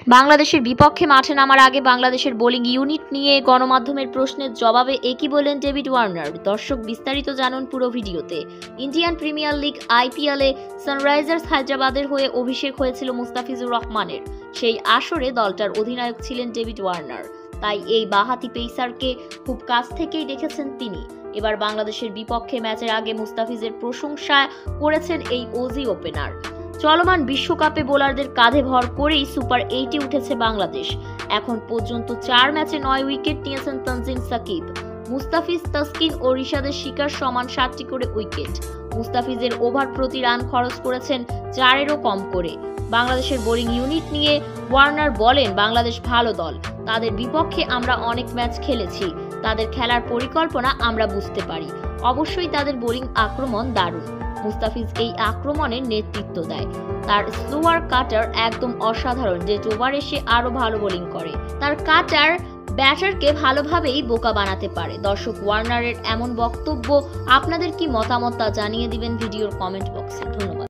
বাংলাদেশের বিপক্ষে মাঠে নামার আগে বাংলাদেশের বোলিং ইউনিট নিয়ে গণমাধ্যমের প্রশ্নের জবাবে একই বললেন ডেভিড ওয়ার্নার। দর্শক, বিস্তারিত জানুন পুরো ভিডিওতে। ইন্ডিয়ান প্রিমিয়ার লিগ আইপিএলে সানরাইজার্স হায়দ্রাবাদের হয়ে অভিষেক হয়েছিল মুস্তাফিজুর রহমানের। সেই আসরে দলটার অধিনায়ক ছিলেন ডেভিড ওয়ার্নার, তাই এই বাঁহাতি পেসারকে খুব কাছ থেকেই দেখেছেন তিনি। এবার বাংলাদেশের বিপক্ষে ম্যাচের আগে মুস্তাফিজের প্রশংসা করেছেন এই অজি ওপেনার। চলমান বিশ্বকাপে বোলারদের কাঁধে ভর করেই সুপার 8-এ উঠেছে বাংলাদেশ। এখন পর্যন্ত 4 ম্যাচে 9 উইকেট নিয়েছেন তানজিম সাকিব। মুস্তাফিজ, তাসকিন ও রিশাদের শিকার সমান 7টি করে উইকেট। মুস্তাফিজের ওভার প্রতি রান খরচ করেছেন 4-এরও কম করে। বাংলাদেশের বোলিং ইউনিট নিয়ে ওয়ার্নার বলেন, বাংলাদেশ ভালো দল, তাদের বিপক্ষে আমরা অনেক ম্যাচ খেলেছি, তাদের খেলার পরিকল্পনা আমরা বুঝতে পারি। অবশ্যই তাদের বোলিং আক্রমণ দারুণ। মুস্তাফিজ এই আক্রমণের নেতৃত্ব দেয়। তার স্লোয়ার কাটার একদম অসাধারণ, যে ওভারে সে আরো ভালো বোলিং করে। তার কাটার ব্যাটারকে ভালোভাবেই বোকা বানাতে পারে। দর্শক, ওয়ার্নারের এমন বক্তব্য আপনাদের কি মতামত তা জানিয়ে দিবেন ভিডিওর কমেন্ট বক্সে। ধন্যবাদ।